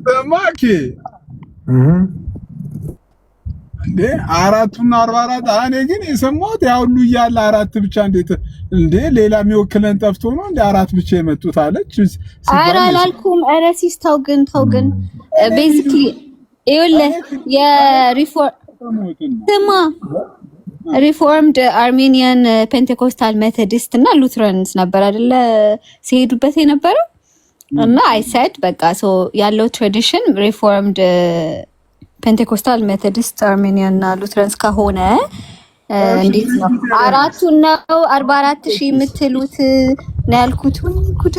በማኪ እንዴ 444 እኔ ግን የሰማሁት ያው ሁሉ እያለ 4 ብቻ እንዴት እንዴ ሌላ የሚወክለን ጠፍቶ ነው እንዴ 4 ብቻ የመጡት አለች። ኧረ አላልኩም። ኧረ ሲስ ተው ግን ቤዚክሊ ይኸውልህ ሪፎርምድ አርሜኒያን ፔንቴኮስታል ሜቶዲስት እና ሉትራንስ ነበር አይደለ ሲሄዱበት የነበረው እና አይ ሳይድ በቃ ሶ ያለው ትራዲሽን ሪፎርምድ ፔንቴኮስታል ሜቶዲስት አርሜኒያን እና ሉትራንስ ከሆነ እንዴት ነው አራቱ ነው 44000 የምትሉት ነው ያልኩት። ጉድ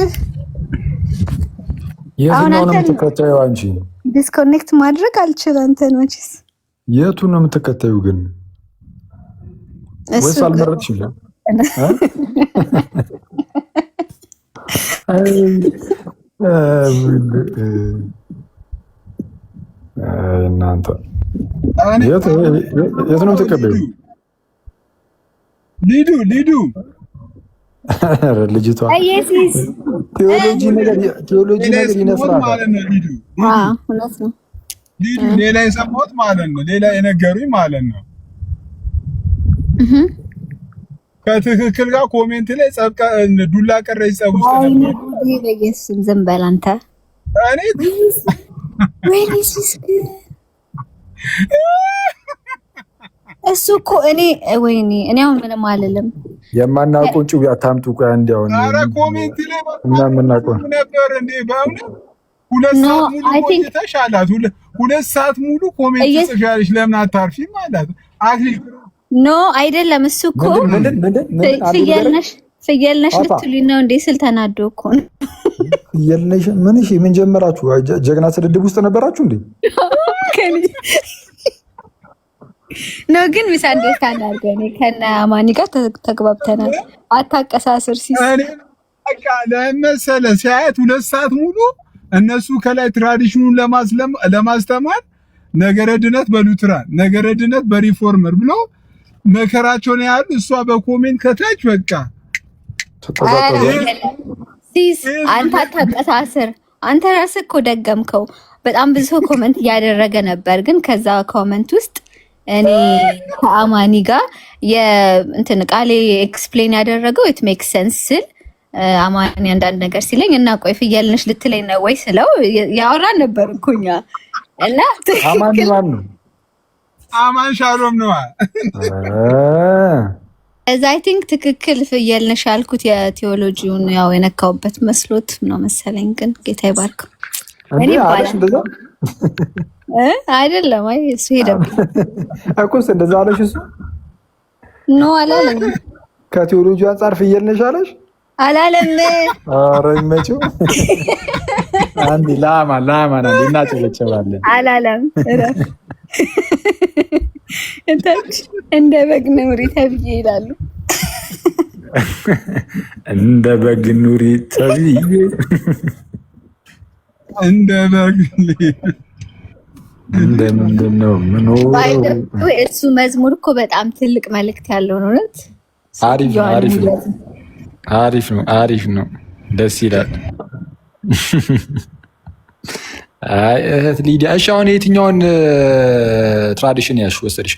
የትኛው ነው የምትከታዩ አንቺ? ዲስኮኔክት ማድረግ አልችል አንተን መቼስ የቱን ነው የምትከታዩ ግን? ወይስ አልመረጥሽም? እናንተ የት ነው የምትከታዩ? ሊዱ ልጅቷ ኢየሱስ ቴዎሎጂ ነገር ይነስራል ማለት ነው። እውነት ነው። ሊዱ ሌላ የሰማሁት ማለት ነው። ሌላ የነገሩኝ ማለት ነው። ከትክክል ጋር ኮሜንት ላይ ጸብቃ ዱላ ቀረኝ ጸብ ውስጥ ነው። በኢየሱስ ዝም በል አንተ። እሱ እኮ እኔ አሁን ምንም አልልም። የማናውቀው ጭው አታምጡ። ቆይ አንዴ አሁን ኧረ ኮሜንት ላይ እና የምናውቀው ነበር እንዴ በእውነት 2 ሰዓት ሙሉ ቆይተሽ አላት። 2 ሰዓት ሙሉ ኮሜንት ጽፈሻለሽ ለምን አታርፊም አላት። ኖ አይደለም። እሱ እኮ ፍየል ነሽ ልትሉኝ ነው እንዴ ስል ተናዶ እኮ ነው። ፍየል ነሽ ምን ጀመራችሁ? ጀግና ስድድብ ውስጥ ነበራችሁ እንዴ? ነው ግን ሚስ አንደርስታንድ አድርገን ከነ አማኒ ጋር ተግባብተናል። አታቀሳስር ሲስ እኔ በቃ ለመሰለ ሲያየት 2 ሰዓት ሙሉ እነሱ ከላይ ትራዲሽኑን ለማስተማር ነገረ ድነት በሉትራን ነገረ ድነት በሪፎርመር ብሎ መከራቸውን ያሉ እሷ በኮሜንት ከታች በቃ ሲስ አንተ አታቀሳስር። አንተ ራስህ እኮ ደገምከው። በጣም ብዙ ሰው ኮሜንት እያደረገ ነበር፣ ግን ከዛ ኮሜንት ውስጥ እኔ ከአማኒ ጋር የእንትን ቃሌ ኤክስፕሌን ያደረገው ኢት ሜክ ሴንስ ስል አማኒ አንዳንድ ነገር ሲለኝ እና ቆይ ፍየል ነሽ ልትለኝ ነው ወይ ስለው ያወራን ነበር እኮ እኛ እና አማኒ ማን ነው? አማን ሻሎም ነው። እዛ አይ ቲንክ ትክክል ፍየል ነሽ ያልኩት የቴዎሎጂውን ያው የነካውበት መስሎት ነው መሰለኝ። ግን ጌታ ይባርከው። እኔ ባላሽ እንደዛ አይደለም። አይ እሱ ሄደብኝ አቆስ እንደዛ አለሽ። እሱ ኖ አላለም። ከቴዎሎጂ አንፃር ፍየል ነሽ አለሽ አላለም። ኧረ ይመችው። አንዲ ላማ ነው እናጨበጨባለን አላለም። እንደ በግ ኑሪ ተብዬ ይላሉ። እንደ በግ ኑሪ ተብዬ እንደ በግ ምንድን ነው የምኖረው? እሱ መዝሙር እኮ በጣም ትልቅ መልእክት ያለው ነው። እውነት አሪፍ ነው። ደስ ይላል። አይ እህት ሊዲያ፣ እሺ አሁን የትኛውን ትራዲሽን ያልሽ ወሰድሽ?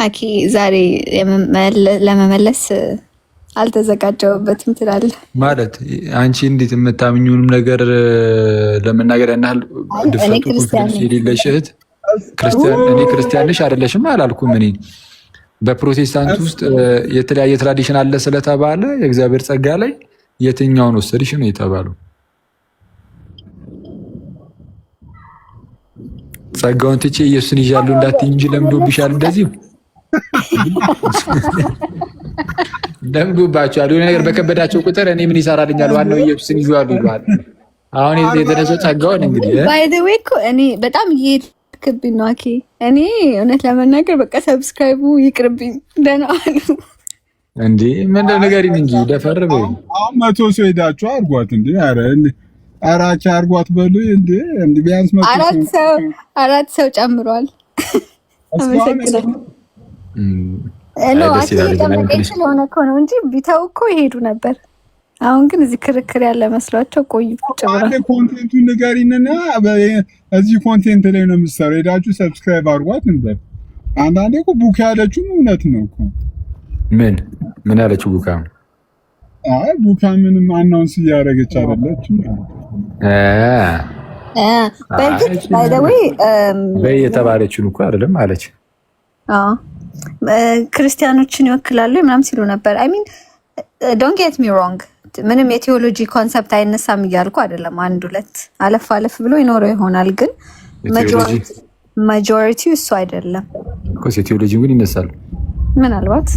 አኪ ዛሬ ለመመለስ አልተዘጋጀሁበትም ትላለህ ማለት አንቺ እንዴት የምታምኙንም ነገር ለመናገር ያናል ድፍረቱ ኮንፊደንስ የሌለሽ እህት ክርስቲያን። እኔ ክርስቲያን ነሽ አይደለሽም አላልኩም። እኔ በፕሮቴስታንት ውስጥ የተለያየ ትራዲሽን አለ ስለተባለ የእግዚአብሔር ጸጋ ላይ የትኛውን ወሰድሽ ነው የተባለው? ጸጋውን ትቼ ኢየሱስን ይዣለሁ እንዳትይ እንጂ ለምዶብሻል። እንደዚህ ለምዶባቸዋል። የሆነ ነገር በከበዳቸው ቁጥር እኔ ምን ይሰራልኛል ዋናው ኢየሱስን ይዣለሁ ይባል። አሁን የተነሳው ጸጋውን እንግዲህ ባይ ዘ ዌይ እኮ እኔ በጣም እየሄድክብኝ ነው። አኬ እኔ እውነት ለመናገር በቃ ሰብስክራይቡ ይቅርብኝ። ደህና አሉ እንዴ ምን ነገሪን እንጂ ደፈር በይ። አሁን 100 ሰው ሄዳችሁ አድርጓት እንዴ! ኧረ አራቻ አድርጓት በሉ እንዴ! ቢያንስ 4 ሰው ጨምሯል። አመሰግናለሁ። ስለሆነ እኮ ነው እንጂ ቢተው እኮ ይሄዱ ነበር። አሁን ግን እዚህ ክርክር ያለ መስሏቸው ቆዩ። አንዴ ኮንቴንቱን ንገሪንና እዚህ ኮንቴንት ላይ ነው የምትሰራው፣ ሄዳችሁ ሰብስክራይብ አድርጓት እንበል። አንዳንዴ እኮ ቡካ ያለችው እውነት ነው እኮ። ምን ያለችው ቡካ? አይ ቡካ ምንም አናውንስ እያደረገች አይደለችም። በእርግጥ ባይ ዘ ዌይ የተባለችውን እኮ አይደለም አለች። ክርስቲያኖችን ይወክላሉ ምናምን ሲሉ ነበር። አይ ሚን ዶንት ጌት ሚ ሮንግ፣ ምንም የቴዎሎጂ ኮንሰፕት አይነሳም እያልኩ አይደለም። አንድ ሁለት አለፍ አለፍ ብሎ ይኖረው ይሆናል፣ ግን ማጆሪቲው እሱ አይደለም እኮ። የቴዎሎጂ ግን ይነሳል ምናልባት።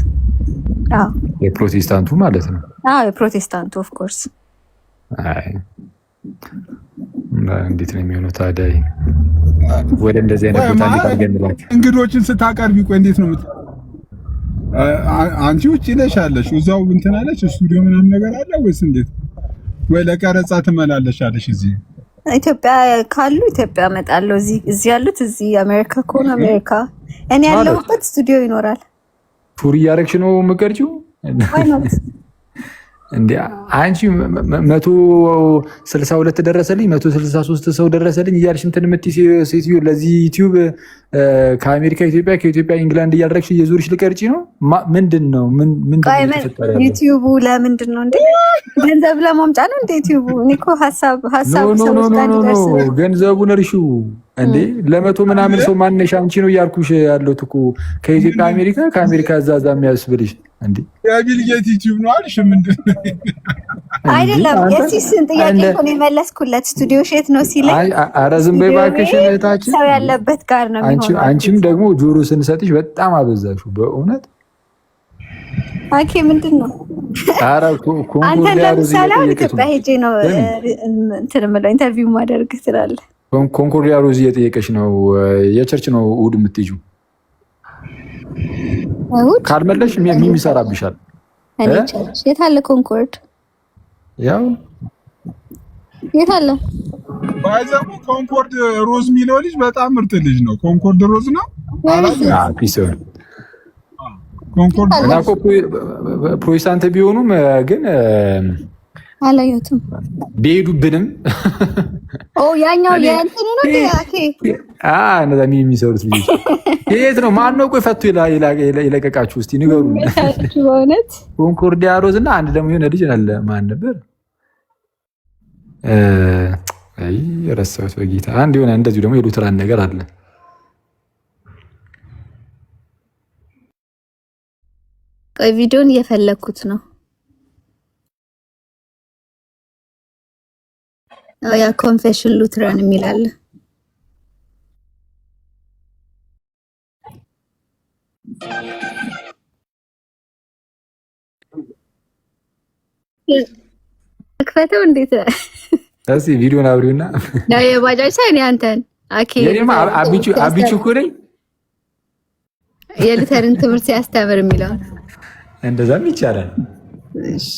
የፕሮቴስታንቱ ማለት ነው። የፕሮቴስታንቱ ኦፍ ኮርስ። አይ እንዴት ነው የሚሆነው ታዲያ? ወደ እንደዚህ አይነት ቦታ እንዴት አድርገን እንግዶችን ስታቀርቢ ቆይ እንዴት ነው አንቺ ውጪ ነሽ አለሽ እዛው እንትን አለሽ ስቱዲዮ ምናምን ነገር አለ ወይስ እንዴት? ወይ ለቀረጻ ትመላለሻለሽ? እዚህ ኢትዮጵያ ካሉ ኢትዮጵያ እመጣለሁ፣ እዚህ ያሉት እዚህ፣ አሜሪካ ከሆነ አሜሪካ። እኔ ያለሁበት ስቱዲዮ ይኖራል። ቱር እያደረግሽ ነው የምትቀርጪው እንዴ? አንቺ 162 ደረሰልኝ 163 ሰው ደረሰልኝ እያልሽ እንትን የምትይ ሴትዮ ለዚህ ዩቲዩብ ከአሜሪካ ኢትዮጵያ ከኢትዮጵያ ኢንግላንድ እያደረግሽ እየዞርሽ ልቀርጪ ነው? ምንድን ነው ዩቲዩቡ? ለምንድን ነው እንዴ? ገንዘብ ለማምጫ ነው እንዴ ዩቲዩቡ? እኔ እኮ ሀሳብ ገንዘቡን እርሺው እንዴ። ለመቶ ምናምን ሰው ማነሻ አንቺ ነው እያልኩሽ ያለሁት እኮ ከኢትዮጵያ አሜሪካ ከአሜሪካ እዛዛ የሚያስብልሽ እንዴ። የቢል ጌት ዩቲዩብ ነው አልሽ? ምንድን ነው አይደለም። የሲስን ጥያቄ እኮ ነው የመለስኩለት። ስቱዲዮ ሼት ነው ሲለኝ፣ ኧረ ዝም በይ እባክሽ እህታችን፣ ሰው ያለበት ጋር ነው የሚሆነው። አንቺም ደግሞ ጆሮ ስንሰጥሽ በጣም አበዛሽው በእውነት። ኦኬ ምንድን ነው? ኧረ አንተ ለምሳሌ ኢትዮጵያ ሄጄ ነው እንትን የምለው ኢንተርቪው ማደርግ ትላለህ። ኮንኮርዲያ ሮዚ እየጠየቀች ነው። የቸርች ነው እሑድ የምትሄጂው? ካልመለሽ ሚሚ ይሰራብሻል። እኔ ቸርች የት አለ ኮንኮርድ? ያው የት አለ ባይዘው ኮንኮርድ ሮዝ የሚለው ልጅ በጣም ምርጥ ልጅ ነው። ኮንኮርድ ሮዝ ነው ፒሶን ኮንኮርድ እና ፕሮቴስታንት ቢሆኑም ግን አላየሁትም ቢሄዱብንም ያኛው የእንትኑ ነው እንዴ? እነዛ የሚሰሩት ልጆች የት ነው? ማን ነው? ቆይ ፈቱ ይለቀቃችሁ እስቲ ንገሩ። በእውነት ኮንኮርዲያ ሮዝ እና አንድ ደግሞ የሆነ ልጅ አለ። ማን ነበር? አይ ረሳሁት በጌታ። አንድ የሆነ እንደዚሁ ደግሞ የሉትራን ነገር አለ። ቆይ ቪዲዮን እየፈለኩት ነው። ያ ኮንፌሽን ሉትራን የሚል አለ። አክፈተው እንዴት እዚህ ቪዲዮን አብሪውና ነው የባጃጅ ሳይን ያንተን አኬ የኔማ አቢቹ እኮ ነኝ። የሉተርን ትምህርት ሲያስተምር የሚለው እንደዛም ይቻላል። እሺ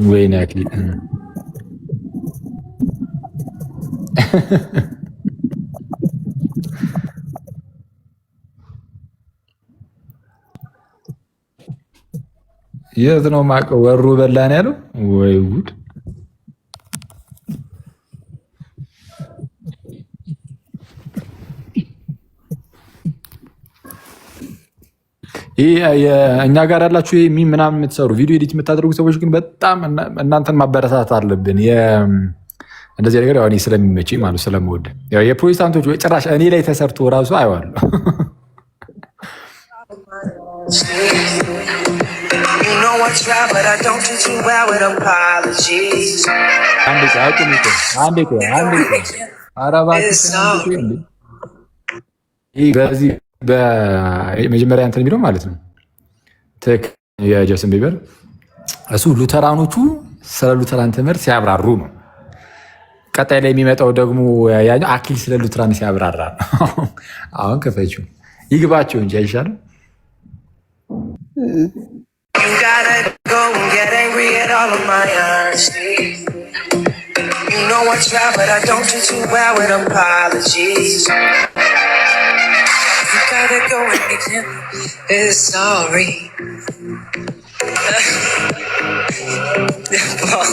ወይኔ አክሊል የት ነው የማውቀው? ወሩ በላን ያለው ወይ ጉድ! እኛ ጋር ያላችሁ ምናምን የምትሰሩ ቪዲዮ ኤዲት የምታደርጉ ሰዎች ግን በጣም እናንተን ማበረታታት አለብን። እንደዚህ ነገር ያው እኔ ስለሚመቸኝ ማለት ስለምወድ ያው የፕሮቴስታንቶች ጭራሽ እኔ ላይ ተሰርቶ እራሱ አይዋለሁ። በዚህ በመጀመሪያ እንትን የሚለው ማለት ነው የጀስትን ቢበር እሱ ሉተራኖቹ ስለ ሉተራን ትምህርት ሲያብራሩ ነው። ቀጣይ ላይ የሚመጣው ደግሞ ያኛው አክሊል ስለ ሉተራን ሲያብራራ ነው። አሁን ከፈችው ይግባቸው እንጂ አይሻልም? Gotta go and get him. Sorry. Well,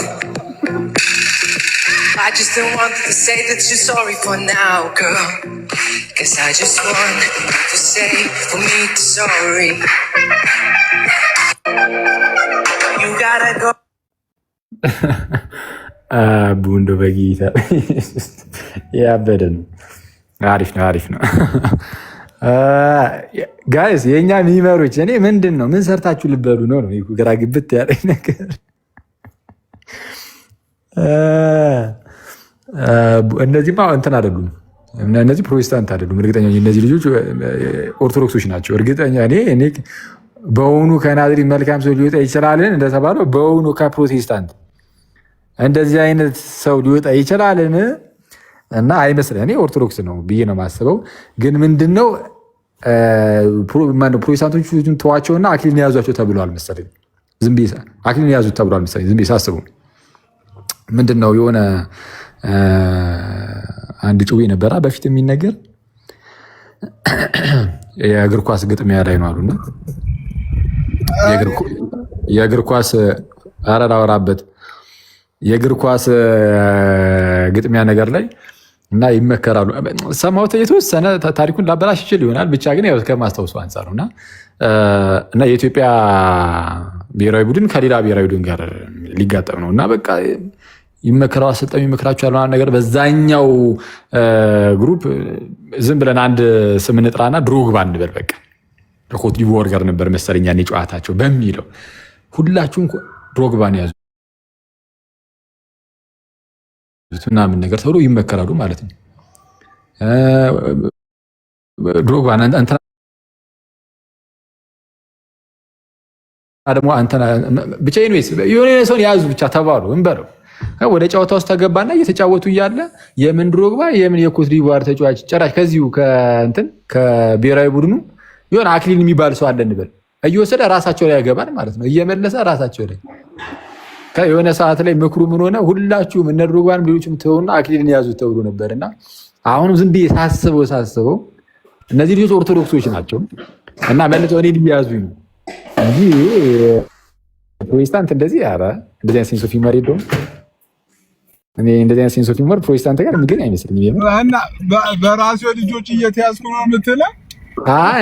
I just don't want to say that you're sorry for now, girl. Guess I just want to say for me to sorry. You gotta go. ቡንዶ በጌታ ያበደ ነው። አሪፍ ነው። ጋይስ የእኛ ሚመሮች እኔ ምንድን ነው ምን ሰርታችሁ ልበሉ ነው ግራ ግብት ያለኝ ነገር። እነዚህማ እንትን አይደሉም፣ እነዚህ ፕሮቴስታንት አይደሉም። እርግጠኛ እነዚህ ልጆች ኦርቶዶክሶች ናቸው። እርግጠኛ እኔ በውኑ ከናዝሬት መልካም ሰው ሊወጣ ይችላልን እንደተባለው በውኑ ከፕሮቴስታንት እንደዚህ አይነት ሰው ሊወጣ ይችላልን? እና አይመስልም። እኔ ኦርቶዶክስ ነው ብዬ ነው የማስበው። ግን ምንድነው ፕሮቴስታንቶቹ ተዋቸውና አክሊልን የያዟቸው ተብለዋል መሰለኝ። ዝም ብዬ አክሊልን የያዙት ተብለዋል መሰለኝ። ዝም ብዬ ሳስበው ምንድነው የሆነ አንድ ጩቤ ነበራ በፊት የሚነገር የእግር ኳስ ግጥሚያ ላይ ነው አሉና የእግር ኳስ አራራወራበት የእግር ኳስ ግጥሚያ ነገር ላይ እና ይመከራሉ። ሰማሁት የተወሰነ ታሪኩን ላበላሽ ይችል ይሆናል ብቻ ግን ያው ከማስታወሱ አንጻር ነውና እና የኢትዮጵያ ብሔራዊ ቡድን ከሌላ ብሔራዊ ቡድን ጋር ሊጋጠም ነው እና በቃ ይመከራው አሰልጣኙ ይመክራቸዋል ማለት ነገር። በዛኛው ግሩፕ ዝም ብለን አንድ ስም እንጥራና ድሮግባ እንበል በቃ ኮት ዲቮር ጋር ነበር መሰለኝ ያኔ ጨዋታቸው በሚለው ሁላችሁም ድሮግባን ያዙ ምናምን ነገር ተብሎ ይመከራሉ ማለት ነው። ድሮግባ እንትና ደግሞ አንተና ብቻ የሆነ ሰውን ያዙ ብቻ ተባሉ እንበለው። ወደ ጨዋታ ውስጥ ተገባና እየተጫወቱ እያለ የምን ድሮግባ የምን የኮት ዲቮር ተጫዋች ጨራሽ ከዚሁ ከእንትን ከብሔራዊ ቡድኑ የሆነ አክሊል የሚባል ሰው አለ እንበል እየወሰደ ራሳቸው ላይ ያገባል ማለት ነው። እየመለሰ ራሳቸው ላይ የሆነ ሰዓት ላይ ምክሩ ምን ሆነ? ሁላችሁም እነ ድሮግባን ሌሎችም ተውና አክሊልን ያዙት ተብሎ ነበርና አሁንም ዝም ብዬ ሳስበው እነዚህ ልጆች ኦርቶዶክሶች ናቸው እና መልሰው እኔ ሊያዙኝ እንጂ ፕሮቴስታንት እንደዚህ እንደዚህ አይነት ሴንስ ኦፍ ሂውመር የለውም። እኔ እንደዚህ አይነት ሴንስ ኦፍ ሂውመር ፕሮቴስታንት ጋር የሚገኝ አይመስለኝም። እና በራሴ ልጆች እየተያዝኩ ነው የምትለው?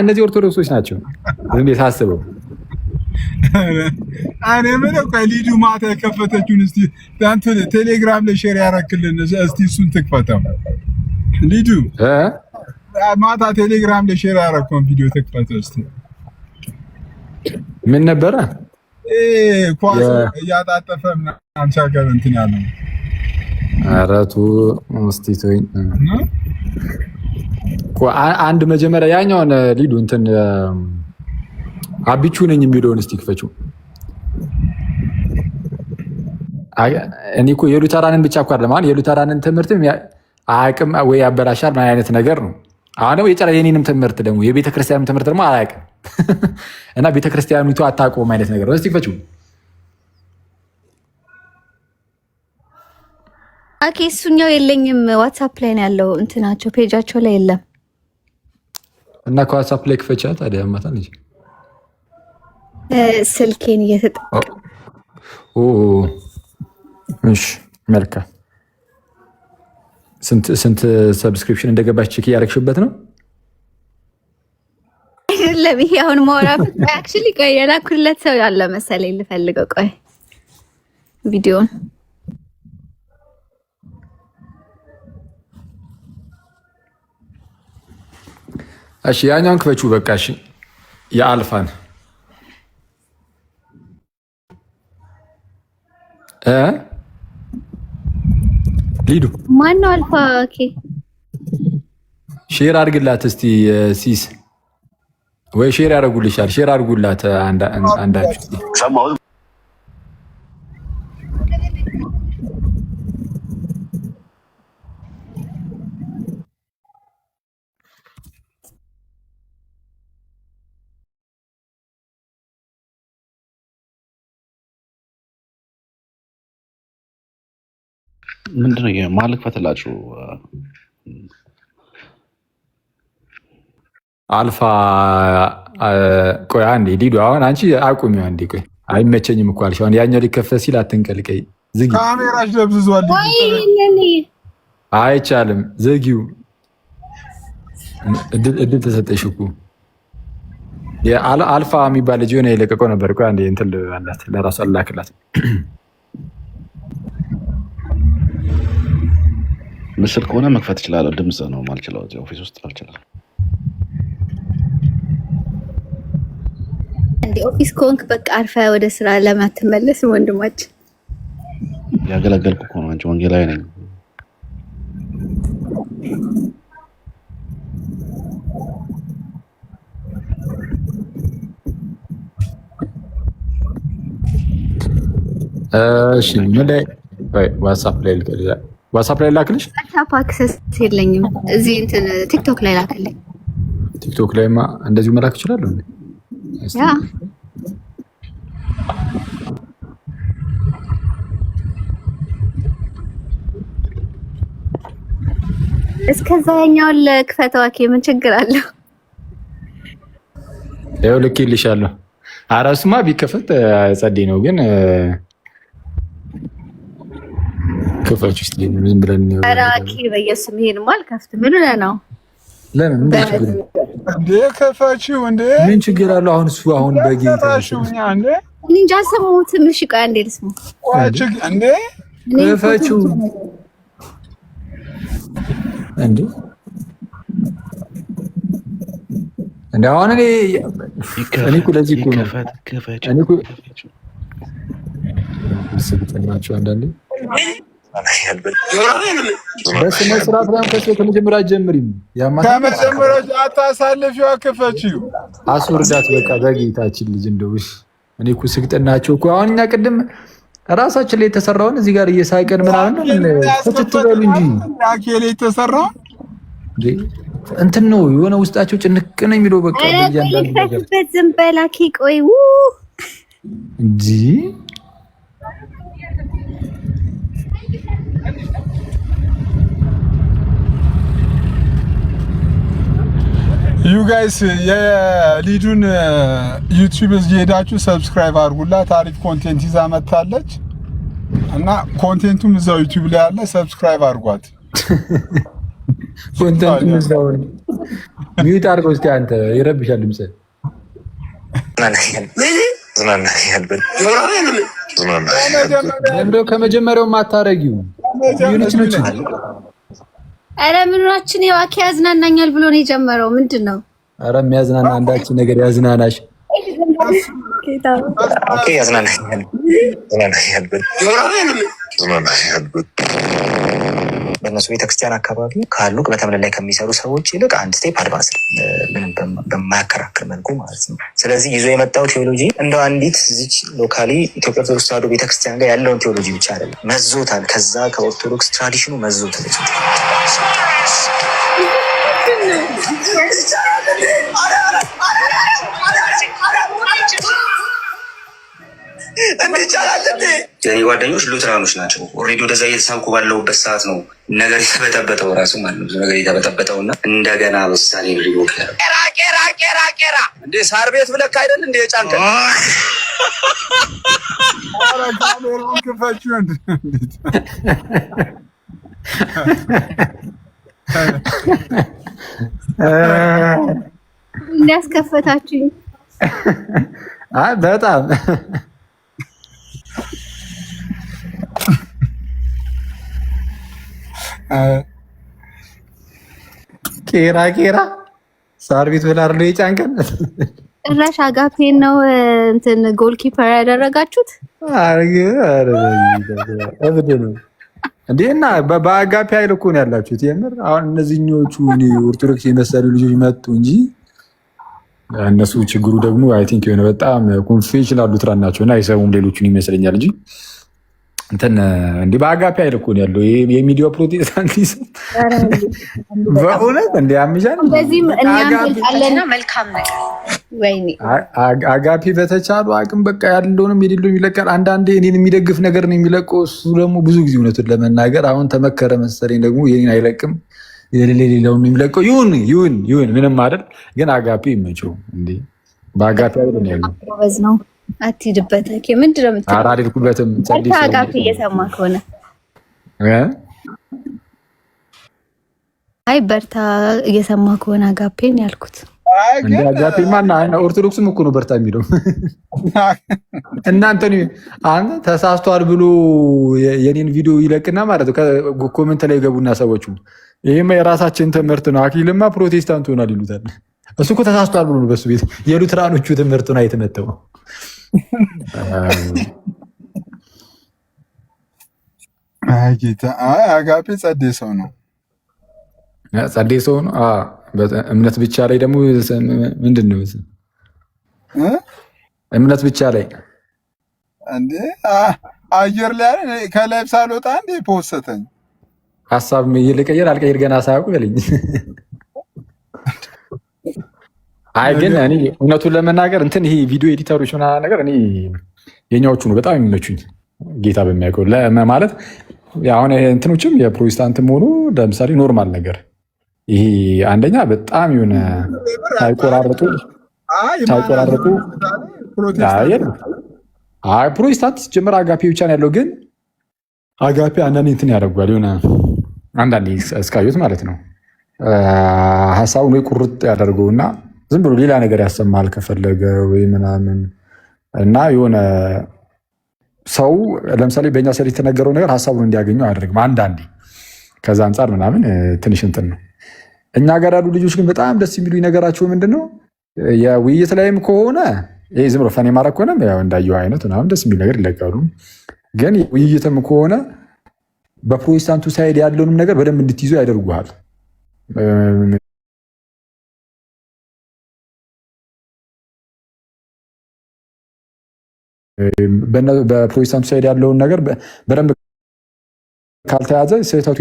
እነዚህ ኦርቶዶክሶች ናቸው ዝም ብዬ ሳስበው። እኔ ምን ሊዱ ማታ የከፈተችውን እስቲ እንትን ቴሌግራም ላይ ሼር ያደረክልን እስቲ እሱን ትክፈተው። ሊዱ ማታ ቴሌግራም ላይ ሼር ያደረከውን ቪዲዮ ትክፈተው እስቲ። ምን ነበረ? ኳስ እያጣጠፈ ምናምን ሻገር እንትን ያለው አራቱ ስቲቶኝ አንድ መጀመሪያ ያኛውን ሊዱ እንትን አቢቹ ነኝ የሚለውን እስቲ ክፈችው። እኔ እኮ የሉተራንን ብቻ እኮ አይደለም አሁን የሉተራንን ትምህርትም አያውቅም ወይ ያበላሻል ምን አይነት ነገር ነው። አሁን የጨራ የኔንም ትምህርት ደግሞ የቤተክርስቲያንም ትምህርት ደግሞ አያውቅም እና ቤተክርስቲያኒቱ አታውቀውም አይነት ነገር ነው። እስቲ ክፈችው። ኦኬ እሱኛው የለኝም ዋትስአፕ ላይ ነው ያለው እንትናቸው ፔጃቸው ላይ የለም እና ከዋትስአፕ ላይ ክፈቻ ታዲያ ማታ ልጅ ስልኬን እየተጠቀምኩ እሺ መልካም። ስንት ሰብስክሪፕሽን እንደገባች ቼክ እያደረግሽበት ነው? አይደለም ይሄ አሁን ማውራት አክቹሊ ቆይ የላኩለት ሰው ያለ መሰለኝ ልፈልገው። ቆይ ቪዲዮን እሺ ያኛውን ክፈቹ በቃ እሺ የአልፋን ሊዱ ማነው አልፋ? ኦኬ ሼር አድርግላት እስቲ ሲስ ወይ ሼር ያደርጉልሻል። ሼር አድርጉላት አንዳችሁ ምንድነው የማልክ ፈትላችሁ አልፋ ቆይ አንዴ ሊዱ አሁን አንቺ አቁሚ አንዴ ቆይ አይመቸኝም እኮ አልሽ። አሁን ያኛው ሊከፈት ሲል አትንቀልቀይ፣ ዝጊ። ካሜራሽ ደብዝዟል። አይቻልም፣ ዝጊው። እድል ተሰጠሽ እኮ። የአልፋ የሚባል ልጅ የሆነ የለቀቀው ነበር እኮ አንዴ እንትን አላት፣ ለራሱ አላክላት። ምስል ከሆነ መክፈት እችላለሁ። ድምጽ ነው ማልችለው፣ እዚህ ኦፊስ ውስጥ አልችልም። እንዴ ኦፊስ ኮንክ በቃ አርፈ ወደ ስራ ለማትመለስ ወንድማችን። ያገለገልኩ እኮ ነው እንጂ ወንጌላዊ ነኝ። እሺ ምን ላይ ዋትስአፕ ላይ ላክልሽ። ዋትስአፕ አክሰስ የለኝም። እዚህ እንትን ቲክቶክ ላይ ላክልኝ። ቲክቶክ ላይማ እንደዚሁ መላክ እችላለሁ። ያ እስከዛ ያኛውን ለክፈተው። ምን ችግር አለው? ያው ልኬልሻለሁ። ኧረ እሱማ ቢከፈት ጸዴ ነው፣ ግን ክፈች ውስጥ ዝም ብለን ነው። ኧረ አኪ በየስም ይሄንማ አልከፍትም። ምን ነው? ለምን እንዴ ከፈችው እንዴ? ምን ችግር አለው? አሁን እሱ አሁን በጌታሽው እንዴ እንጃ ሰሞኑን ትንሽ ቆይ አንዴ ልስሙ። እንዴ ከፈችው እንዴ እንዴ አሁን እኔ እኮ ለዚህ እኮ ነው እኔ እኮ ስብጥናቸው አንዳንዴ በስነ ስርዓት ላይ ከመጀመሪያ ጀምሪም ከመጀመሪያ አታሳልፊው። ከፈችው አስወርዳት በቃ በጌታችን ልጅ እንደው እኔ እኮ ስግጥናቸው እኮ አሁን እኛ ቅድም ራሳችን ላይ የተሰራውን እዚህ ጋር እየሳቀን ምናምን ተትተበሉ እንጂ አኬሌ የተሰራው እንትን ነው የሆነ ውስጣቸው ጭንቅ ነው የሚለው በቃ በእያንዳንዱ ነገር ዝም በል አኬ ቆይ እንጂ ዩ ጋይስ የሊዱን ዩቲዩብ እየሄዳችሁ ሰብስክራይብ አድርጉላት። አሪፍ ኮንቴንት ይዛ መጣለች እና ኮንቴንቱም እዛው ዩቲዩብ ላይ አለ። ሰብስክራይብ አድርጓት። ኮንቴንቱም እዛው ሚዩት አድርገው እስኪ አንተ ይረብሻል ድምጽ እንደው ከመጀመሪያው ማታረጊው ዩኒት ነች። አረ ምንራችን የዋኪ ያዝናናኛል ብሎ ነው የጀመረው። ምንድነው? አረ የሚያዝናና አንዳችን ነገር ያዝናናሽ። ኦኬ ያዝናናኛል በእነሱ ቤተክርስቲያን አካባቢ ካሉ በተምለል ላይ ከሚሰሩ ሰዎች ይልቅ አንድ ስቴፕ አድቫንስ ምንም በማያከራክር መልኩ ማለት ነው። ስለዚህ ይዞ የመጣው ቴዎሎጂ እንደ አንዲት እዚች ሎካሊ ኢትዮጵያ ኦርቶዶክስ ተዋሕዶ ቤተክርስቲያን ጋር ያለውን ቴዎሎጂ ብቻ አይደለም፣ መዞታል። ከዛ ከኦርቶዶክስ ትራዲሽኑ መዞታል። የኔ ጓደኞች ሉትራኖች ናቸው። ኦልሬዲ ወደዛ እየተሳብኩ ባለሁበት ሰዓት ነው ነገር የተበጠበጠው ራሱ ማለት ነው። ነገር የተበጠበጠው እና እንደገና ውሳኔ ሪቮክ ቄራ እንዴ ሳር ቤት ብለክ አይደል እንዴ ጫንከ ካሜራውን ክፈችው እንዴ እንዲያስከፈታችሁ አይ በጣም ቄራ ሳር ቤት ብላር ነው የጫንከን። ጭራሽ አጋፔን ነው እንትን ጎልኪፐር ያደረጋችሁት። እብድ ነው እንዴና በአጋፔ ኃይል እኮ ነው ያላችሁት። የምር አሁን እነዚህኞቹ ኦርቶዶክስ የመሰሉ ልጆች መጡ እንጂ እነሱ ችግሩ ደግሞ አይ ቲንክ የሆነ በጣም ኮንፌሽናል ሉትራን ናቸው እና አይሰሙም ሌሎቹን ይመስለኛል እንጂ እንትን እንዲህ በአጋፔ ኃይል እኮ ነው ያለው የሚዲያው ፕሮቴስታንቲዝም በእውነት እንደ አምጃን በዚህም እናንተና መልካም ነገር ወይኔ አጋፔ በተቻሉ አቅም በቃ ያለውንም የሌለውንም ይለቃል። አንዳንዴ እኔን የሚደግፍ ነገር ነው የሚለቀው። እሱ ደግሞ ብዙ ጊዜ እውነቱን ለመናገር አሁን ተመከረ መሰለኝ ደግሞ የኔን አይለቅም የሌለውን የሚለቀው ይሁን ምንም አይደል። ግን አጋፔ ይመቸው እንዴ በአጋፔ አይደል ያለው አትሂድበት። ኦኬ ምንድን ነው የምትለው? ኧረ አልሄድኩበትም። ጸዴ ሰው አጋፔ እየሰማ ከሆነ አይ በርታ እየሰማ ከሆነ አጋፔን ያልኩት እንደ አጋፔ ማና ኦርቶዶክስም እኮ ነው በርታ የሚለው። እናንተ አንተ ተሳስቷል ብሎ የኔን ቪዲዮ ይለቅና ማለት ነው ኮሜንት ላይ ገቡና ሰዎቹ ይሄማ የራሳችን ትምህርት ነው አኪልማ ፕሮቴስታንት ሆናል ይሉታል። እሱ እኮ ተሳስቷል ብሎ ነው በሱ ቤት የሉትራኖቹ ትምህርት ነው የተመተው። አይ ጌታ አይ አጋፔ ጸዴ ሰው ነው። ጸዴ ሰው ነው። እምነት ብቻ ላይ ደግሞ ምንድን ነው እምነት ብቻ ላይ እንዴ አየር ላይ ከላይ ሳልወጣ እንዴ ፖስተኝ ሐሳብ ይልቀየር አልቀየር ገና ሳያውቁ ይልኝ። አይ ግን እኔ እውነቱን ለመናገር እንትን ይሄ ቪዲዮ ኤዲተሮች ምናምን ነገር እኔ የኛዎቹ ነው በጣም የሚመቹኝ ጌታ በሚያውቀው ማለት አሁን እንትኖችም የፕሮቴስታንትም ሆኖ ለምሳሌ ኖርማል ነገር ይሄ አንደኛ በጣም የሆነ ሳይቆራረጡ ፕሮቴስታንት ጀምር አጋፔ ብቻ ነው ያለው። ግን አጋፔ አንዳንዴ እንትን ያደርጓል የሆነ አንዳንዴ እስካዩት ማለት ነው ሀሳቡን ወይ ቁርጥ ያደርገውና ዝም ብሎ ሌላ ነገር ያሰማል ከፈለገ ወይ ምናምን እና የሆነ ሰው ለምሳሌ በእኛ ስር የተነገረው ነገር ሀሳቡን እንዲያገኘው አያደርግም አንዳንዴ። ከዛ አንጻር ምናምን ትንሽ እንትን ነው። እኛ ጋር ያሉ ልጆች ግን በጣም ደስ የሚሉ ነገራቸው ምንድን ነው የውይይት ላይም ከሆነ ይህ ዝም ብሎ ፈኔ ማድረግ ከሆነ እንዳየው አይነት ምናምን ደስ የሚል ነገር ይለቃሉ። ግን ውይይትም ከሆነ በፕሮቴስታንቱ ሳይድ ያለውንም ነገር በደንብ እንድትይዙ ያደርጉሃል። በፕሮቴስታንቱ ሳይድ ያለውን ነገር በደንብ ካልተያዘ ስህተቱ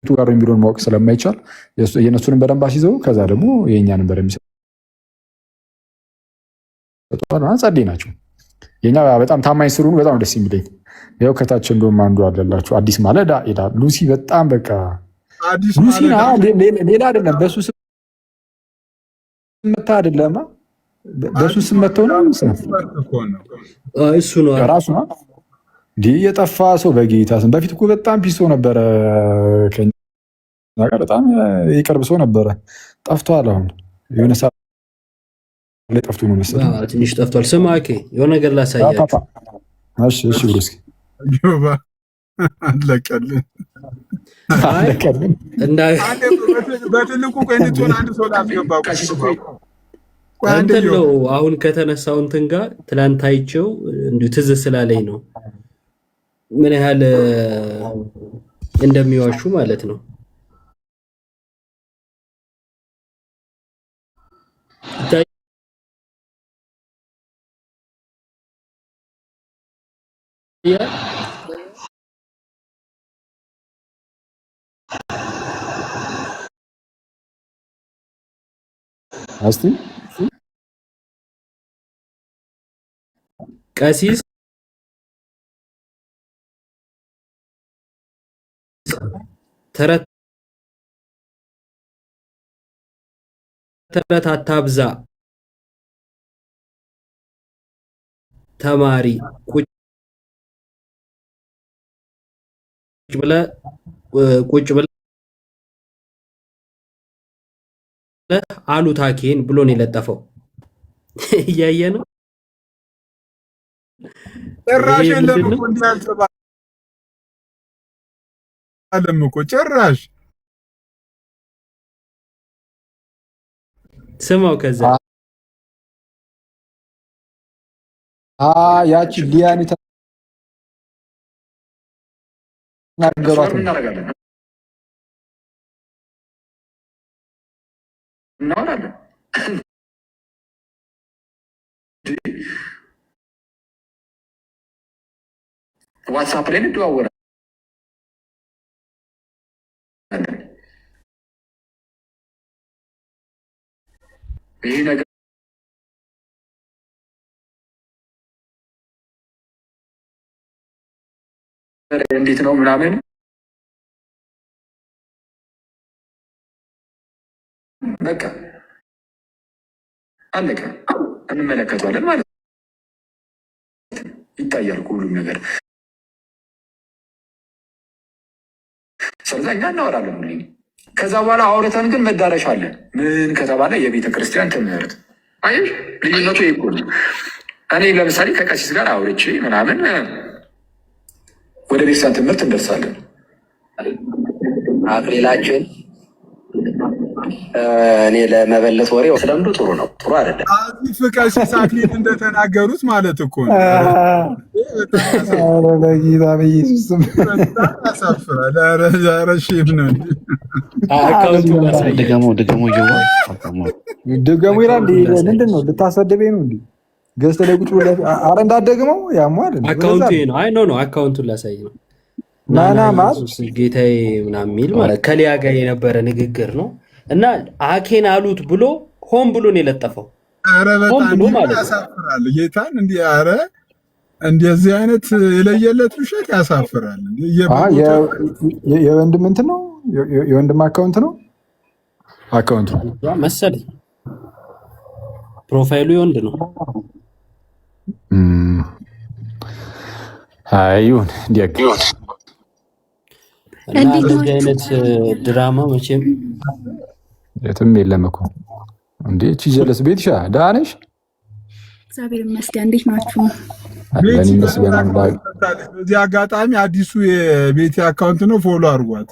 ጋር የሚለውን ማወቅ ስለማይቻል የእነሱንም በደንብ አስይዘው ከዛ ደግሞ የእኛንም በደንብ ጸዴ ናቸው። የኛ በጣም ታማኝ ስለሆኑ በጣም ደስ የሚለኝ ያው ከታች እንደውም አንዱ አለላቸው አዲስ ማለዳ ይላል ሉሲ በጣም በቃ ሉሲ ሌላ አይደለም በሱ ስመታ አይደለም በሱ ስመተው ነው እሱ ነው ራሱ ነው ዲ የጠፋ ሰው በጌታ ስም በፊት እኮ በጣም ፒሶ ነበረ ከኛ ጋር በጣም ይቀርብ ሰው ነበረ። ጠፍቷል። አሁን የሆነ ሰዓት ላይ ጠፍቶ ነው መሰለኝ ትንሽ ጠፍቷል። ስማኬ የሆነ ነገር ላሳያችሁ። እሺ እሺ ብሎ እስኪ ጆባ አለቀልን በትልቁ ቀንቶን አንድ ሰው ላስገባው እንትን ነው አሁን ከተነሳው እንትን ጋር ትላንት አይቼው እንዲሁ ትዝ ስላለኝ ነው ምን ያህል እንደሚዋሹ ማለት ነው። አስቲ ቀሲስ ተረት አታብዛ፣ ተማሪ ቁጭ ብለህ አሉታኬን ብሎ ነው የለጠፈው። እያየ ነው ጭራሽ የለም እኮ እንዳልተባለም እኮ ጭራሽ ስማው። ከዛ ያቺ ሊያኒ ተናገሯት እናወራለን ዋትስአፕ ላይ እንደዋወራለን። ይሄ ነገር እንዴት ነው ምናምን በቃ አለቀ። እንመለከተዋለን ማለት ነው። ይታያል ሁሉም ነገር። ስለዚህ እኛ እናወራለን ሁሌ። ከዛ በኋላ አውርተን ግን መዳረሻ አለን። ምን ከተባለ የቤተ ክርስቲያን ትምህርት። አየሽ ልዩነቱ ይሄ እኮ ነው። እኔ ለምሳሌ ከቀሲስ ጋር አውርቼ ምናምን ወደ ቤተክርስቲያን ትምህርት እንደርሳለን። አክሊላችን እኔ ለመበለት ወሬ ስለምዱ ጥሩ ነው፣ ጥሩ አይደለም። አዚፍ ቀሲስ አክሊል እንደተናገሩት ማለት እኮ ነው። ለጌታ በኢየሱስ ስም ያሳፍራል። ኧረ ሼም ነው። ድገሙ ይላል። ምንድን ነው ልታሰደበኝ ነው እንዴ? ገዝተ ላይ ቁጭ ብለህ ኧረ እንዳትደግመው ያሟል። አካውንቱ ነው። አይ ኖ አካውንቱን ላሳይ ነው። ናና ማስ ጌታዬ ምናምን የሚል ማለት ከሊያ ጋር የነበረ ንግግር ነው እና አኬን አሉት ብሎ ሆን ብሎ ነው የለጠፈው። ኧረ በጣም ያሳፍራል። ጌታን እንዲህ ኧረ እንደዚህ አይነት የለየለት ውሸት ያሳፍራል። የወንድም እንትን ነው የወንድም አካውንት ነው አካውንቱ መሰለኝ። ፕሮፋይሉ የወንድ ነው። አይሁን እንዲያውቅ እና እንደዚህ አይነት ድራማ መቼም የትም የለም እኮ እንዴ። እቺ ጀለስ ቤትሻ ደህና ነሽ? እግዚአብሔር ይመስገን። እንዴት ናችሁ? በዚህ አጋጣሚ አዲሱ የቤቴ አካውንት ነው፣ ፎሎ አድርጓት።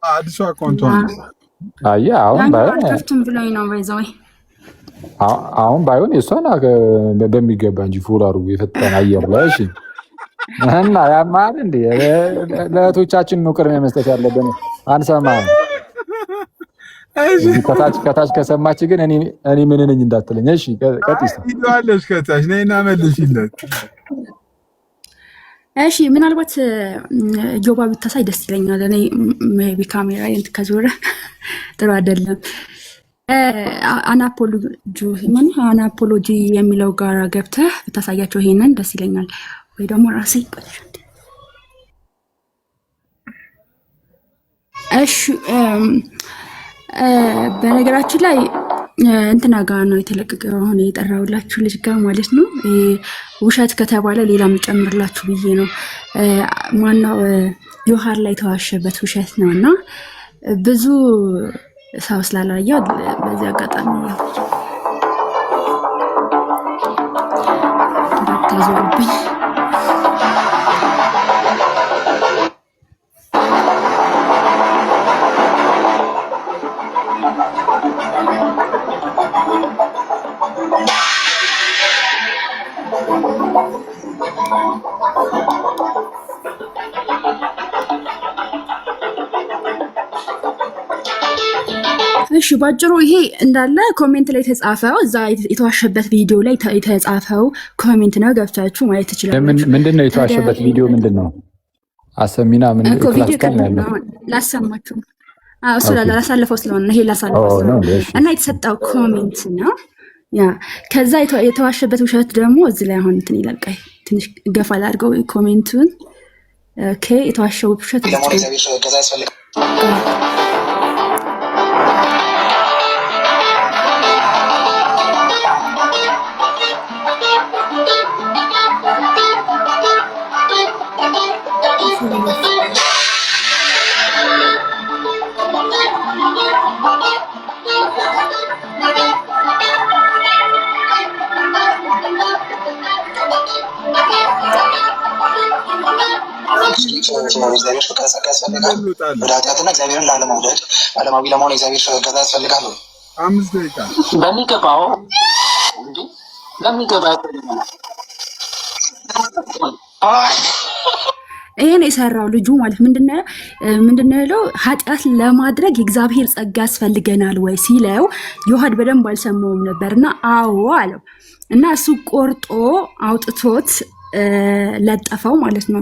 አዲሱ አካውንት አያ አሁን ባይሆን ከፍቱም ብሎኝ ነው ባይዘው አሁን ባይሆን የሷን በሚገባ እንጂ ፎሎ አድርጉ። የፈጠነ አየር ላይ እሺ። እና ያማል እንዴ ለእህቶቻችን ነው ቅድሚያ መስጠት ያለብን። አንሰማም። ከታች ከሰማች ግን እኔ ምን ነኝ እንዳትለኝ። እሺ ቀጥይስ ይሏለሽ ከታች ነይና መልሽለት። እሺ ምናልባት ጆባ ብታሳይ ደስ ይለኛል። እኔ ሜቢ ካሜራ እንት ከዞረ ጥሩ አይደለም። አናፖሎጂ የሚለው ጋር ገብተህ ብታሳያቸው ይሄንን ደስ ይለኛል። ወይ ደግሞ ራሴ እሺ በነገራችን ላይ እንትና ጋር ነው የተለቀቀው። አሁን የጠራውላችሁ ልጅ ጋር ማለት ነው። ውሸት ከተባለ ሌላ የምጨምርላችሁ ብዬ ነው። ማነው ዮሐር ላይ የተዋሸበት ውሸት ነው እና ብዙ ሰው ስላላየው በዚህ አጋጣሚ እንዳታዞርብኝ። እሺ ባጭሩ ይሄ እንዳለ ኮሜንት ላይ የተጻፈው እዛ የተዋሸበት ቪዲዮ ላይ የተጻፈው ኮሜንት ነው። ገብታችሁ ማየት ትችላላችሁ። ምንድነው የተዋሸበት ቪዲዮ ምንድነው? አሰሚና ምን ክላስ ያለው ላሰማችሁ። እሱ ላሳለፈው ስለሆነ ይሄ ላሳለፈው ስለሆነ እና የተሰጠው ኮሜንት ነው። ያ ከዛ የተዋሸበት ውሸት ደግሞ እዚህ ላይ አሁን እንትን ይላል። ቀይ ትንሽ ገፋ አድርገው ኮሜንቱን። ኦኬ የተዋሸው ውሸት ወደ ኃጢአትና እግዚአብሔርን ላለመውደድ ዓለማዊ ለመሆን የእግዚአብሔር እገዛ ያስፈልጋል። 5 ደቂቃ በሚገባው ይሄን የሰራው ልጁ ማለት ምንድነው ያለው? ኃጢአት ለማድረግ የእግዚአብሔር ጸጋ ያስፈልገናል ወይ ሲለው ዮሐድ በደንብ አልሰማውም ነበርና አዎ አለው እና እሱ ቆርጦ አውጥቶት ለጠፈው ማለት ነው።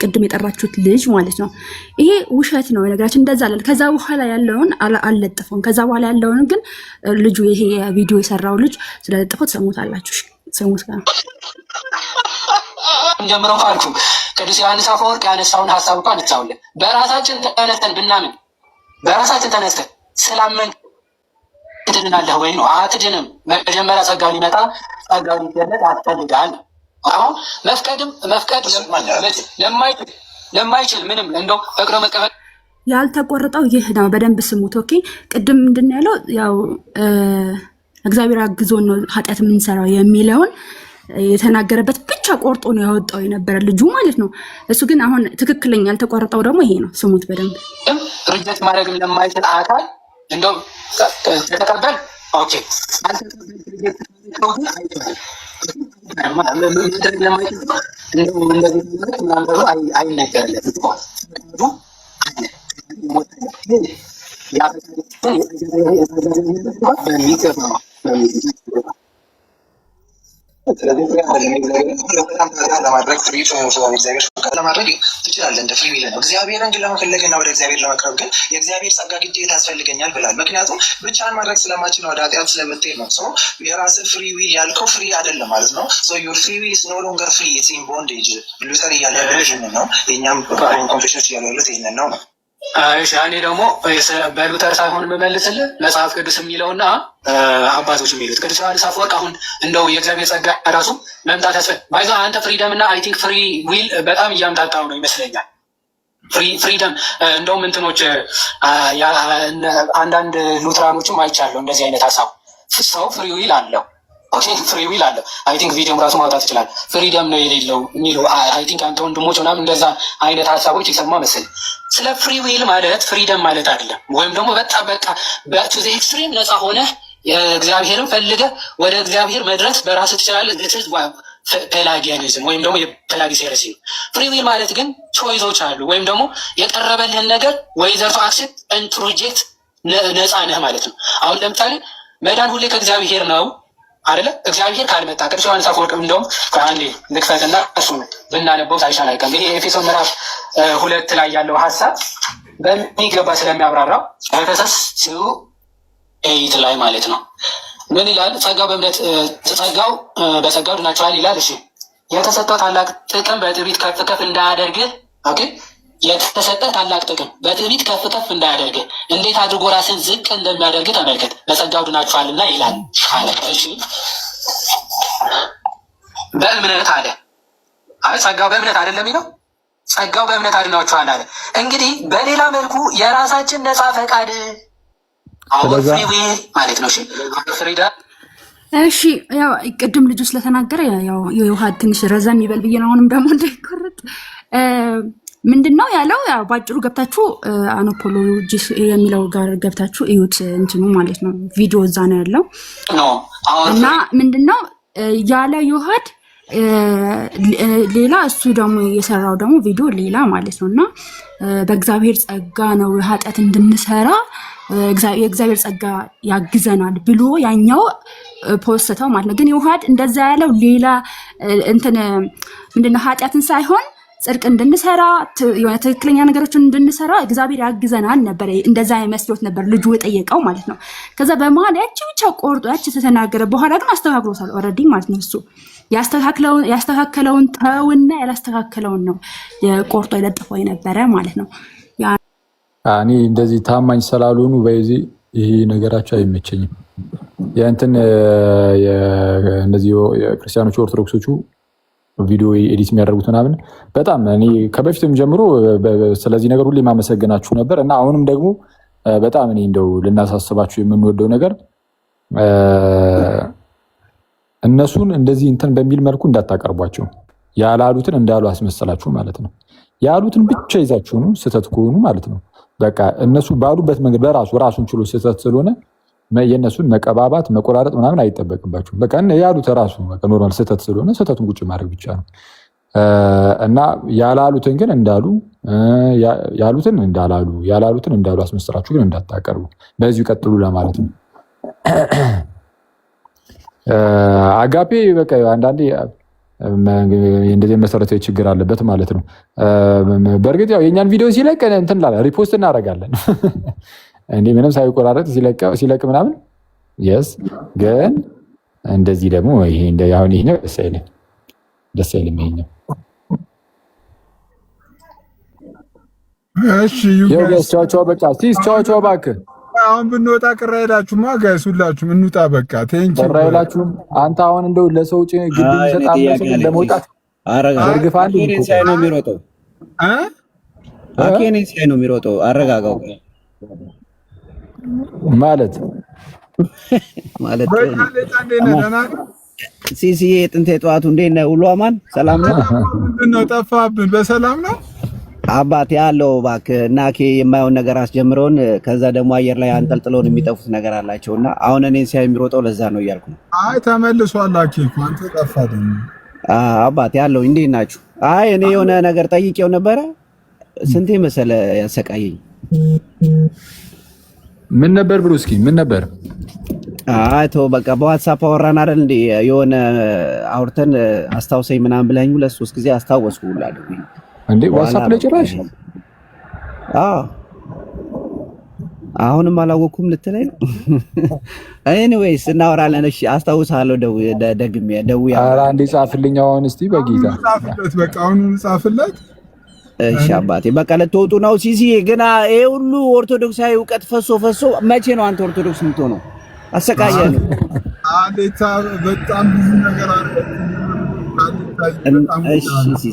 ቅድም የጠራችሁት ልጅ ማለት ነው። ይሄ ውሸት ነው ነገራችን። እንደዛ አለ። ከዛ በኋላ ያለውን አልለጠፈውም። ከዛ በኋላ ያለውን ግን ልጁ ይሄ ቪዲዮ የሰራው ልጅ ስለለጠፈው ትሰሙታላችሁ። ሰሙት ጋር እንደምረው አልኩ። ቅዱስ ዮሐንስ አፈወርቅ ያነሳውን ሐሳብ እንኳን እንጻውልን። በራሳችን ተነስተን ብናምን በራሳችን ተነስተን ስላመን ትድናለህ ወይ ነው? አትድንም። መጀመሪያ ጸጋው ሊመጣ ጸጋው ሊገለጥ ያስፈልጋል። አሁን መፍቀድ ለማይችል ምንም እንደው ፈቅዶ መቀበል ያልተቆረጠው ይህ ነው። በደንብ ስሙት። ኦኬ ቅድም ምንድን ነው ያለው? ያው እግዚአብሔር አግዞን ነው ኃጢአት የምንሰራው የሚለውን የተናገረበት ብቻ ቆርጦ ነው ያወጣው የነበረ ልጁ ማለት ነው። እሱ ግን አሁን ትክክለኛ ያልተቆረጠው ደግሞ ይሄ ነው። ስሙት በደንብ። ሪጀክት ማድረግም ለማይችል አካል እንደው ተቀበል ኦኬ ለማድረግ ትችላለህ እንደ ፍሪ ዊል ነው። እግዚአብሔርን ግን ለመፈለግና ወደ እግዚአብሔር ለመቅረብ ግን የእግዚአብሔር ጸጋ ግዴታ ያስፈልገኛል ብላል። ምክንያቱም ብቻን ማድረግ ስለማችል ወደ ኃጢአት ስለምትሄድ ነው። ሰው የራስህ ፍሪ ዊል ያልከው ፍሪ አይደለም ማለት ነው። ዩር ፍሪ ዊል ኢዝ ኖ ሎንገር ፍሪ ኢትስ ኢን ቦንዴጅ። ሉተር እያለ ይህንን ነው፣ የእኛም ኮንፌሽኖች እያሉ ያሉት ይህንን ነው ነው። እሺ እኔ ደግሞ በሉተር ሳይሆን የምመልስልህ መጽሐፍ ቅዱስ የሚለውና አባቶች የሚሉት ቅዱስ ዮሐንስ አፈወርቅ አሁን እንደው የእግዚአብሔር ጸጋ ራሱ መምጣት ባይዛ አንተ ፍሪደም እና አይ ቲንክ ፍሪ ዊል በጣም እያምታታው ነው ይመስለኛል። ፍሪደም እንደውም እንትኖች አንዳንድ ሉትራኖችም አይቻለሁ እንደዚህ አይነት ሀሳብ ሰው ፍሪ ዊል አለው። ኦኬ ፍሪ ዊል አለው። አይ ቲንክ ቪዲዮም ራሱ ማውጣት ይችላል። ፍሪደም ነው የሌለው የሚለው አይ ቲንክ አንተ ወንድሞች ምናምን እንደዛ አይነት ሀሳቦች ይሰማ መስል። ስለ ፍሪ ዊል ማለት ፍሪደም ማለት አይደለም። ወይም ደግሞ በጣም በቃ ቱ ዘ ኤክስትሪም ነፃ ሆነህ እግዚአብሔርን ፈልገህ ወደ እግዚአብሔር መድረስ በራስህ ትችላለህ። ፔላጊያኒዝም ወይም ደግሞ የፔላጊስ ሄረሲ ነው። ፍሪ ዊል ማለት ግን ቾይዞች አሉ። ወይም ደግሞ የቀረበልህን ነገር ወይ ዘርቶ አክሴፕት ኤንድ ሪጀክት ነፃ ነህ ማለት ነው። አሁን ለምሳሌ መዳን ሁሌ ከእግዚአብሔር ነው አይደለ? እግዚአብሔር ካልመጣ ቅዱስ ዮሐንስ አፈወርቅ እንደውም ከአንዴ ልክፈትና እሱ ብናነበው ሳይሻል አይቀርም። ይሄ ኤፌሶን ምዕራፍ 2 ላይ ያለው ሀሳብ በሚገባ ስለሚያብራራው ኤፌሶስ 2:8 ላይ ማለት ነው ምን ይላል? ጸጋው በጸጋው ድናችኋል ይላል። እሺ የተሰጠው ታላቅ ጥቅም በትዕቢት ከፍ ከፍ እንዳያደርግህ። ኦኬ የተሰጠ ታላቅ ጥቅም በትዕቢት ከፍ ከፍ እንዳያደርግህ እንዴት አድርጎ ራስን ዝቅ እንደሚያደርግህ ተመልከት። በጸጋው ድናችኋልና ይላል። እሺ በእምነት አለ። ጸጋው በእምነት አይደለም የሚለው ጸጋው በእምነት አድናችኋል አለ። እንግዲህ በሌላ መልኩ የራሳችን ነፃ ፈቃድ ፍሪ ዊል ማለት ነው። እሺ ፍሪዳ እሺ ያው ቅድም ልጁ ስለተናገረ ያው የውሃ ትንሽ ረዘም ይበል ብዬ ነው። አሁንም ደግሞ እንዳይቆረጥ ምንድን ነው ያለው? ያው ባጭሩ ገብታችሁ አኖፖሎጂስ የሚለው ጋር ገብታችሁ እዩት። እንትኑ ማለት ነው ቪዲዮ እዛ ነው ያለው እና ምንድን ነው ያለ ዮሐድ ሌላ እሱ ደግሞ የሰራው ደግሞ ቪዲዮ ሌላ ማለት ነው። እና በእግዚአብሔር ጸጋ ነው ኃጢአት እንድንሰራ የእግዚአብሔር ጸጋ ያግዘናል ብሎ ያኛው ፖስተው ማለት ነው። ግን ዮሐድ እንደዛ ያለው ሌላ እንትን ምንድነው ኃጢአትን ሳይሆን ጽድቅ እንድንሰራ የሆነ ትክክለኛ ነገሮችን እንድንሰራ እግዚአብሔር ያግዘናል ነበር። እንደዛ መስሎት ነበር ልጁ የጠየቀው ማለት ነው። ከዛ በመሀል ያቺ ብቻ ቆርጦ ያቺ ተተናገረ። በኋላ ግን አስተካክሎታል ኦልሬዲ ማለት ነው። እሱ ያስተካከለውን ተውና ያላስተካከለውን ነው ቆርጦ የለጠፈው የነበረ ማለት ነው። እኔ እንደዚህ ታማኝ ስላልሆኑ በዚህ ይሄ ነገራቸው አይመቸኝም። የእንትን እነዚህ የክርስቲያኖቹ ኦርቶዶክሶቹ ቪዲዮ ኤዲት የሚያደርጉት ምናምን በጣም እኔ ከበፊትም ጀምሮ ስለዚህ ነገር ሁሌ ማመሰግናችሁ ነበር እና አሁንም ደግሞ በጣም እኔ እንደው ልናሳስባችሁ የምንወደው ነገር እነሱን እንደዚህ እንትን በሚል መልኩ እንዳታቀርቧቸው። ያላሉትን እንዳሉ አስመሰላችሁ ማለት ነው። ያሉትን ብቻ ይዛችሁ ነው ስህተት ከሆኑ ማለት ነው። በቃ እነሱ ባሉበት መንገድ ራሱን ችሎ ስህተት ስለሆነ የእነሱን መቀባባት መቆራረጥ ምናምን አይጠበቅባችሁም። በቃ ያሉት ራሱ ኖርማል ስህተት ስለሆነ ስህተቱን ቁጭ ማድረግ ብቻ ነው እና ያላሉትን ግን እንዳሉ ያሉትን እንዳላሉ ያላሉትን እንዳሉ አስመስላችሁ ግን እንዳታቀርቡ። በዚሁ ቀጥሉ ለማለት ነው። አጋፔ በቃ አንዳንዴ እንደዚህ መሰረታዊ ችግር አለበት ማለት ነው። በእርግጥ ያው የእኛን ቪዲዮ ሲለቅ እንትን ሪፖስት እናደርጋለን እንዴ ምንም ሳይቆራረጥ ሲለቅ ምናምን የስ ግን እንደዚህ ደግሞ ይሄ አሁን ይሄኛው ደስ አይልም ይሄኛው። እሺ ቻው በቃ ቻው እባክህ አሁን ብንወጣ ቅር አይላችሁማ ጋይስ? ሁላችሁም እንውጣ በቃ። ቴንኪው ቅር አይላችሁም? አንተ አሁን እንደው ለሰው ግድ ይሰጣል መሰለኝ ለመውጣት ዘርግፋ አንድ ሳይ ነው የሚሮጠው አኬኔ ሳይ ነው የሚሮጠው። አረጋጋው ማለት ሲሲዬ ጥንቴ ጠዋቱ እንዴት ነህ? ሁሉ አማን ሰላም ነው? ምንድን ነው ጠፋብን? በሰላም ነው አባቴ ያለው እባክህ ናኬ የማይሆን ነገር አስጀምረውን ከዛ ደግሞ አየር ላይ አንጠልጥለውን የሚጠፉት ነገር አላቸውና አሁን እኔን ሲያይ የሚሮጠው ለዛ ነው እያልኩ ነው። አይ ተመልሷል። አኬ እኮ አንተ ጠፋብን። አባቴ ያለው እንዴት ናችሁ? አይ እኔ የሆነ ነገር ጠይቄው ነበረ። ስንቴ መሰለ ያሰቃየኝ። ምን ነበር ብሎ እስኪ ምን ነበር? አይ ተው በቃ በዋትስአፕ አወራን አይደል እንዴ? የሆነ አውርተን አስታውሰኝ ምናምን ብለኸኝ 2-3 ጊዜ አስታወስኩ ሁላ አይደል እንዴ? ዋትስአፕ ላይ ጭራሽ? አዎ አሁንም አላወኩም ልትለኝ ነው? ኤኒዌይስ እናወራለን። እሺ አስታውሳለሁ። ደግሜ ደውዬ ኧረ አንዴ ጻፍልኝ አሁን እስቲ በጌታ ጻፍለት። በቃ አሁን ጻፍለት። እሺ አባቴ በቃ ልትወጡ ነው? ሲሲ ግን ይሄ ሁሉ ኦርቶዶክሳዊ እውቀት ፈሶ መቼ ነው አንተ ኦርቶዶክስ የምትሆነው? አሰቃየን። አሌታ በጣም ብዙ ነገር አለ። እሺ ሲሲ